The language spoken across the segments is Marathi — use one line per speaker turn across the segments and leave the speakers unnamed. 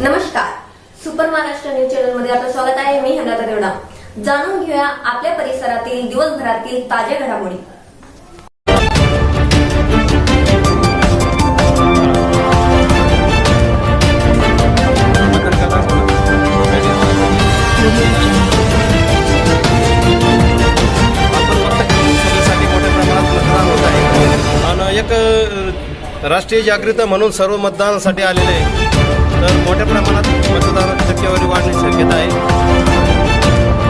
नमस्कार, सुपर महाराष्ट्र न्यूज चॅनल मध्ये आपलं स्वागत आहे. मी हेमलता देवडा. जाणून घेऊया आपल्या परिसरातील दिवसभरातील ताज्या घडामोडी.
एक राष्ट्रीय जागृती म्हणून सर्व मतदानासाठी आलेले आहे. तर मोठ्या प्रमाणात मतदानाची टक्केवारी वाढण्याची शक्यता आहे.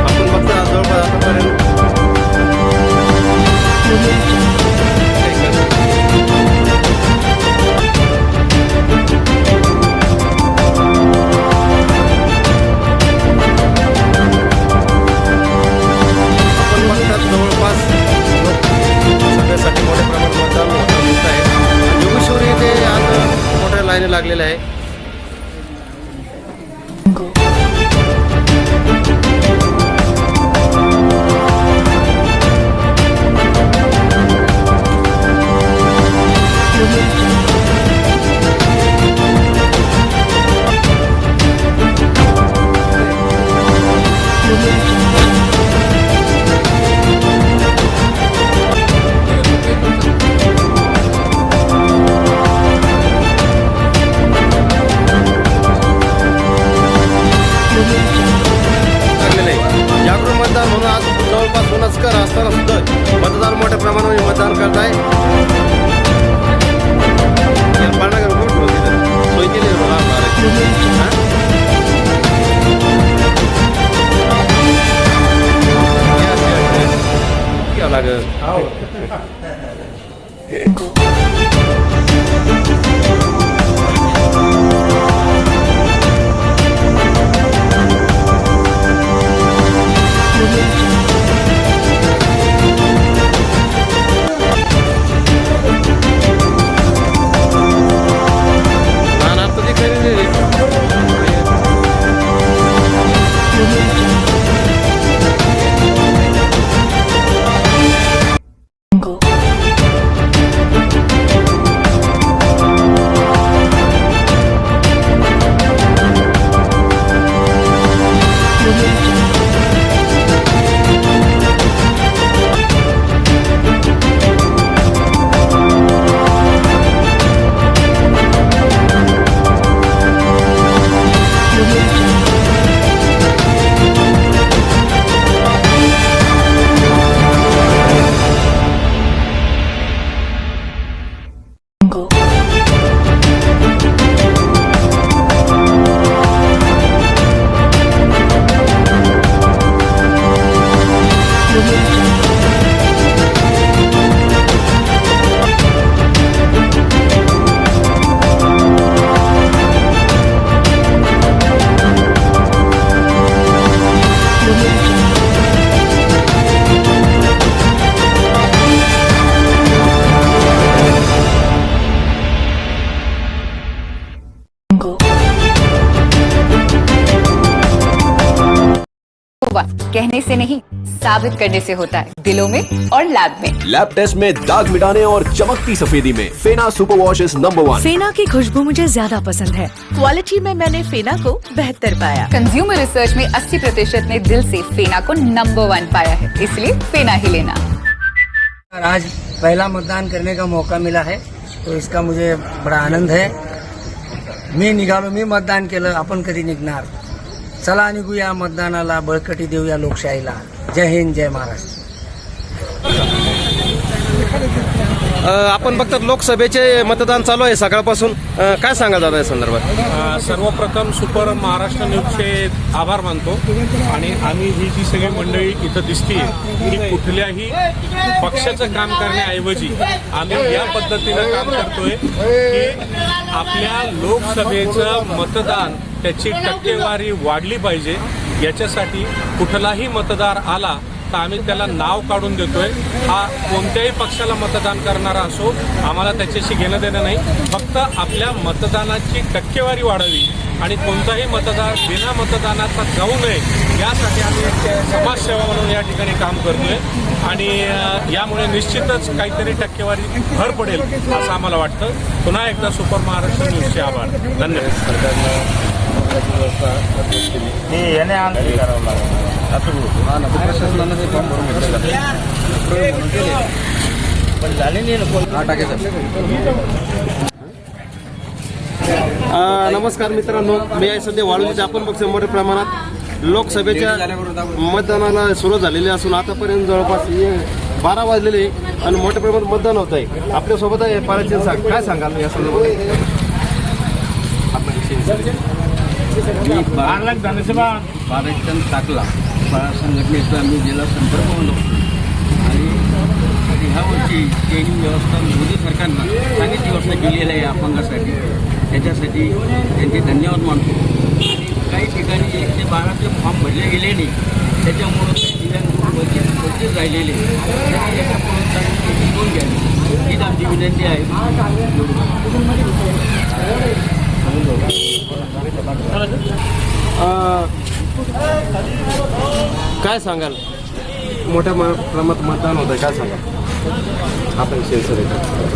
आपण बघता जवळपास आतापर्यंत जवळपास सगळ्यासाठी मोठ्या प्रमाणात मतदान होत आहे. जोगेश्वरी इथे आज मोठ्या लाईनी लागलेल्या आहे. जागरूक मतदान म्हणून आज जवळपास सोनस्कर असताना सुद्धा मतदार मोठ्या प्रमाणावर मतदान करत आहे. सोय केली लागेल.
कहने से नहीं, साबित करने से होता है, दिलों में और लैब में।
लैब टेस्ट में दाग मिटाने और चमकती सफेदी में फेना सुपर वॉश इज नंबर 1।
फेना की खुशबू मुझे ज्यादा पसंद है। क्वालिटी में मैंने फेना को बेहतर पाया।
कंज्यूमर रिसर्च में 80% ने दिल से फेना को नंबर 1 पाया है, इसलिए फेना ही लेना।
आज पहला मतदान करने का मौका मिला है, तो इसका मुझे बड़ा आनंद है. मी निघालो, मी मतदान केलं, आपण कधी निघणार. चला निघूया मतदानाला, बळकटी देऊया लोकशाहीला. जय हिंद, जय महाराष्ट्र.
आपण बघतात लोकसभेचे मतदान चालू आहे सकाळपासून. काय सांगा दादा या संदर्भात?
सर्वप्रथम सुपर महाराष्ट्र न्यूजचे आभार मानतो. आणि आम्ही ही जी सगळी मंडळी इथं दिसतीये ही कुठल्याही पक्षाचं काम करण्याऐवजी आम्ही या पद्धतीनं काम करतोय की आपल्या लोकसभेचं मतदान त्याची टक्केवारी वाढली पाहिजे. याच्यासाठी कुठलाही मतदार आला तर आम्ही त्याला नाव काढून देतोय. हा कोणत्याही पक्षाला मतदान करणारा असो, आम्हाला त्याच्याशी घेणं देणं नाही. फक्त आपल्या मतदानाची टक्केवारी वाढावी आणि कोणताही मतदार बिना मतदानाचा जाऊ नये यासाठी आम्ही एक समाजसेवा म्हणून या ठिकाणी काम करतोय आणि यामुळे निश्चितच काहीतरी टक्केवारी भर पडेल असं आम्हाला वाटतं. पुन्हा एकदा सुपर महाराष्ट्र न्यूजचे आभार. धन्यवाद.
नमस्कार मित्रांनो, मी आहे सध्या वाळूंच्या आपण बघतो मोठ्या प्रमाणात लोकसभेच्या मतदानाला सुरुवात झालेली असून आतापर्यंत जवळपास 12 वाजलेले आणि मोठ्या प्रमाणात मतदान होत आहे. आपल्यासोबत आहे पाराचंद साहेब, काय सांगाल या संदर्भात?
पाराचंद टाकला संघटनेचा मी जिल्हा संपर्क म्हणलो आणि ह्या वर्षी ट्रेनिंग व्यवस्था मोदी सरकारनं चांगली व्यवस्था केलेली आहे अपंगासाठी. त्याच्यासाठी त्यांचे धन्यवाद मानतो. आणि काही ठिकाणी 112चे फॉर्म भरले गेले नाही, त्याच्यामुळं काही दिव्यांग वंचित राहिलेले घेऊन घ्यावी हीच आमची विनंती आहे.
काय सांगाल? मोठ्या प्रमाणात मतदान होत आहे, काय सांगाल आपण?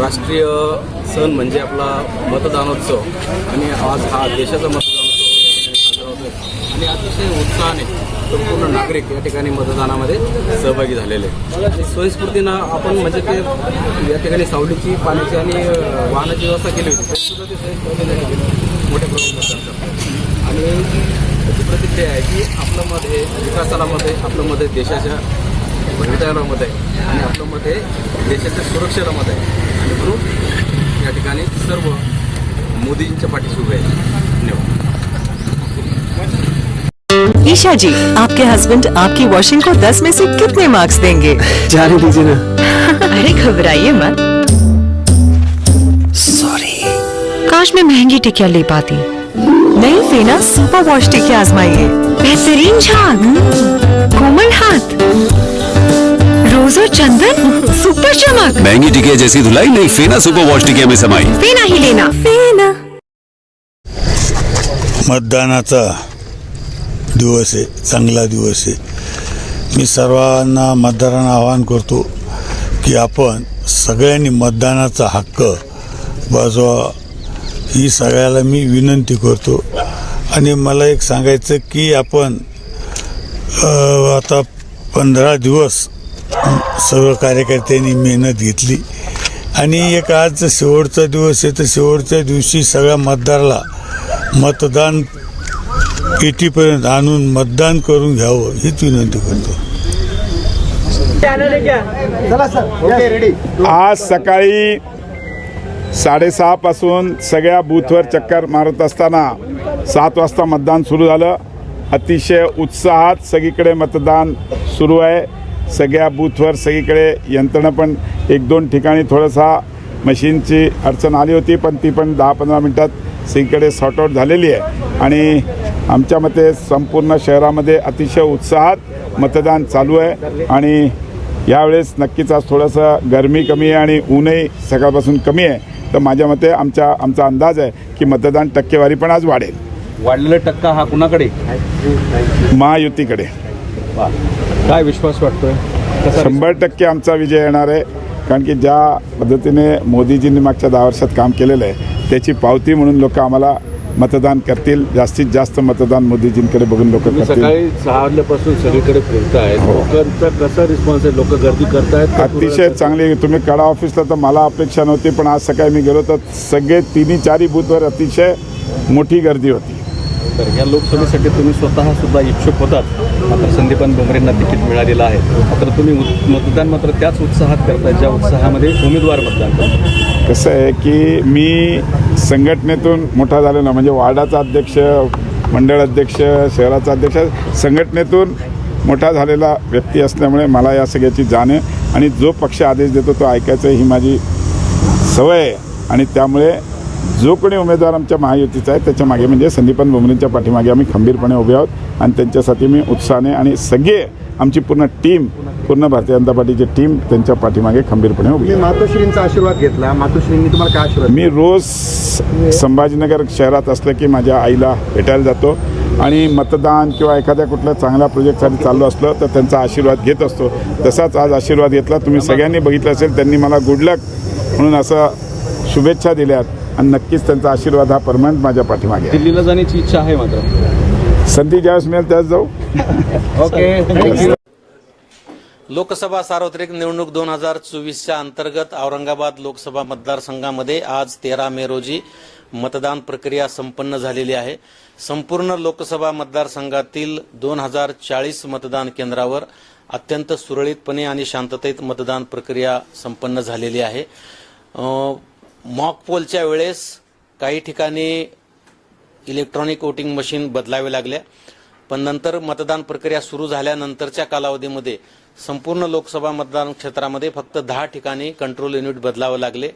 राष्ट्रीय सण म्हणजे आपला मतदानोत्सव आणि आज हा देशाचा मतदानोत्सव साजरा होतो आणि अतिशय उत्साहाने संपूर्ण नागरिक या ठिकाणी मतदानामध्ये सहभागी झालेले. स्वयंस्फूर्तीनं आपण म्हणजे ते या ठिकाणी सावलीची, पाण्याची आणि वाहनाची व्यवस्था केली होती, तरीसुद्धा ते स्वयंस्फूर्तीने मोठ्या प्रमाणात मतदान करतात. आणि त्याची प्रतिक्रिया आहे की आपलं मत हे विकासाला मत आहे, आपलं मत आहे देशाच्या भवितव्याला मत आहे आणि आपलं मत आहे देशाच्या सुरक्षेला मत आहे. आणि म्हणून या ठिकाणी सर्व मोदींच्या पाठीशी उभे आहेत. धन्यवाद.
ईशा जी, आपके हस्बैंड आपकी वॉशिंग को 10 में से कितने मार्क्स देंगे?
जाने दीजिए ना।
अरे घबराइए मत.
सॉरी।
काश मैं महंगी टिकिया ले पाती. नई फेना सुपर वॉश टिकिया आजमाइए. बेहतरीन झाग, कोमल हाथ, रोज और चंदन, सुपर चमक.
महंगी टिकिया जैसी धुलाई नहीं, फेना सुपर वॉश टिकिया में समाई.
फेना ही लेना. फेना.
मतदानाचा दिवस आहे, चांगला दिवस आहे. मी सर्वांना मतदारांना आवाहन करतो की आपण सगळ्यांनी मतदानाचा हक्क बजावा, ही सगळ्याला मी विनंती करतो. आणि मला एक सांगायचं की आपण आता 15 दिवस सर्व कार्यकर्त्यांनी मेहनत घेतली आणि एक आज शेवटचा दिवस आहे, तर शेवटच्या दिवशी सगळ्या मतदाराला मतदान पेटीपर्यंत आणून मतदान करून घ्यावं हीच विनंती करतो.
आज सकाळी 6:30 पासून सगळ्या बूथवर चक्कर मारत असताना 7 वाजता मतदान सुरू झालं. अतिशय उत्साहात सगळीकडे मतदान सुरू आहे. सगळ्या बूथवर सगळीकडे यंत्रणा पण 1-2 ठिकाणी थोडासा मशीनची अडचण आली होती, पण ती पण 10-15 मिनटात सगळीकडे सॉर्ट आउट झालेली आहे. आणि आमच्या मते संपूर्ण शहरामध्ये अतिशय उत्साहात मतदान चालू आहे. आणि यावेळेस नक्कीच आज थोडंसं गरमी कमी आहे आणि ऊनही सकाळपासून कमी आहे, तर माझ्या मते आमचा अंदाज आहे की मतदान टक्केवारी पण आज वाढेल.
वाढलेला टक्का हा कुणाकडे?
महायुतीकडे.
काय विश्वास वाटतोय?
100% आमचा विजय येणार आहे. कारण की ज्या पद्धतीने मोदीजींनी मागच्या 10 वर्षात काम केलेलं आहे त्याची पावती म्हणून लोक आम्हाला मतदान करतील. जास्तीत जास्त मतदान मोदीजींकडे बघून लोक करतील.
सकाळी 6 वाजल्यापासून सगळीकडे फिरतायत, लोकांचा कसा रिस्पॉन्स आहे? लोक गर्दी करतायत?
अतिशय चांगली. तुम्ही कडा ऑफिसला तर मला अपेक्षा नव्हती, पण आज सकाळी मी गेलो तर सगळे 3-4 बूथवर अतिशय मोठी गर्दी होती.
तर या लोकसभेसाठी तुम्ही स्वतः सुद्धा इच्छुक होतात, मात्र संदीपान भुमरेंना तिकीट मिळालेलं आहे. मात्र तुम्ही मतदान मात्र त्याच उत्साहात करताय ज्या उत्साहामध्ये उमेदवार मतदान करतात.
कसं आहे की मी संघटनेतून मोठा झालेला, म्हणजे वार्डाचा अध्यक्ष, मंडळ अध्यक्ष, शहराचा अध्यक्ष, संघटनेतून मोठा झालेला व्यक्ती असल्यामुळे मला या सगळ्याची जाण आहे. आणि जो पक्ष आदेश देतो तो ऐकायचं ही माझी सवय आहे. आणि त्यामुळे जो कोणी उमेदवार आमच्या महायुतीचा आहे त्याच्या मागे म्हणजे संदीपान भुमरेंच्या पाठीमागे आम्ही खंबीरपणे उभे आहोत आणि त्यांच्यासाठी मी उत्साहाने आणि सगळे आमची पूर्ण टीम, पूर्ण भारतीय जनता पार्टीची टीम त्यांच्या पाठीमागे खंबीरपणे उभी आहे.
मातोश्रींचा आशीर्वाद घेतला, मातोश्रींनी तुम्हाला काय आशीर्वाद?
मी रोज संभाजीनगर शहरात असलं की माझ्या आईला भेटायला जातो आणि मतदान किंवा एखाद्या कुठल्या चांगल्या प्रोजेक्टसाठी चाललो असलं तर त्यांचा आशीर्वाद घेत असतो. तसाच आज आशीर्वाद घेतला. तुम्ही सगळ्यांनी बघितलं असेल, त्यांनी मला गुड लक म्हणून असं शुभेच्छा दिल्यात आणि नक्कीच त्यांचा आशीर्वाद हा परमनंट माझ्या पाठीमागे आहे.
दिल्लीला जाण्याची इच्छा आहे मात्र
संधी ज्यावेळेस मिळेल त्याच जाऊ.
ओके.
लोकसभा सार्वत्रिक निवडणूक 2024च्या अंतर्गत औरंगाबाद लोकसभा मतदारसंघामध्ये आज 13 मे रोजी मतदान प्रक्रिया संपन्न झालेली आहे. संपूर्ण लोकसभा मतदारसंघातील 2040 मतदान केंद्रावर अत्यंत सुरळीतपणे आणि शांततेत मतदान प्रक्रिया संपन्न झालेली आहे. मॉक पोलच्या वेळेस काही ठिकाणी इलेक्ट्रॉनिक वोटिंग मशीन बदलावे लागल्या, पण नंतर मतदान प्रक्रिया सुरू झाल्यानंतरच्या कालावधीमध्ये संपूर्ण लोकसभा मतदान क्षेत्रामध्ये फक्त 10 ठिकाणी कंट्रोल युनिट बदलावे लागले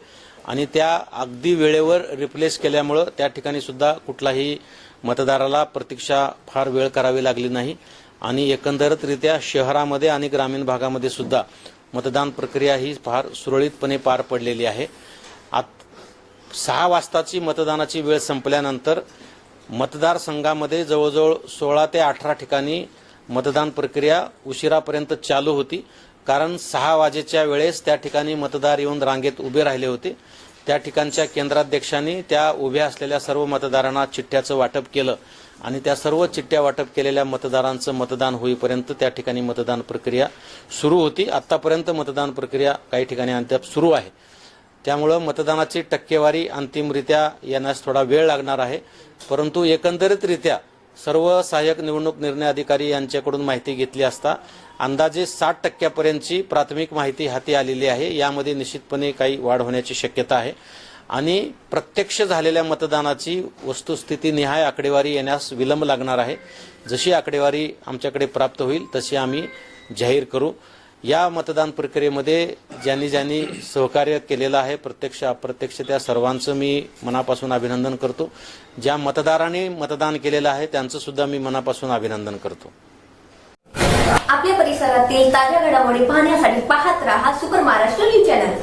आणि त्या अगदी वेळेवर रिप्लेस केल्यामुळं त्या ठिकाणी सुद्धा कुठलाही मतदाराला प्रतीक्षा फार वेळ करावी लागली नाही आणि एकंदरीतरित्या शहरामध्ये आणि ग्रामीण भागामध्ये सुद्धा मतदान प्रक्रिया ही फार सुरळीतपणे पार पडलेली आहे. 6 वाजताची मतदानाची वेळ संपल्यानंतर मतदारसंघामध्ये जवळजवळ 16 ते 18 ठिकाणी मतदान प्रक्रिया उशिरापर्यंत चालू होती, कारण 6 वाजेच्या वेळेस त्या ठिकाणी मतदार येऊन रांगेत उभे राहिले होते. त्या ठिकाणच्या केंद्राध्यक्षांनी त्या उभ्या असलेल्या सर्व मतदारांना चिठ्ठ्याचं वाटप केलं आणि त्या सर्व चिठ्ठ्या वाटप केलेल्या मतदारांचं मतदान होईपर्यंत त्या ठिकाणी मतदान प्रक्रिया सुरू होती. आतापर्यंत मतदान प्रक्रिया काही ठिकाणी अद्याप सुरू आहे. त्यामुळं मतदानाची टक्केवारी अंतिमरित्या येण्यास थोडा वेळ लागणार आहे, परंतु एकंदरीतरित्या सर्व सहाय्यक निवडणूक निर्णय अधिकारी यांच्याकडून माहिती घेतली असता अंदाजे 60% प्राथमिक माहिती हाती आलेली आहे. यामध्ये निश्चितपणे काही वाढ होण्याची शक्यता आहे आणि प्रत्यक्ष झालेल्या मतदानाची वस्तुस्थिती निहाय आकडेवारी येण्यास विलंब लागणार आहे. जशी आकडेवारी आमच्याकडे प्राप्त होईल तशी आम्ही जाहीर करू. या मतदान प्रक्रियेमध्ये ज्यांनी सहकार्य केलेलं आहे, प्रत्यक्ष अप्रत्यक्ष, त्या सर्वांचं मी मनापासून अभिनंदन करतो. ज्या मतदारांनी मतदान केलेलं आहे त्यांचं सुद्धा मी मनापासून अभिनंदन करतो.
आपल्या परिसरातील ताज्या घडामोडी पाहण्यासाठी पाहत रहा सुपर महाराष्ट्र न्यूज चॅनल.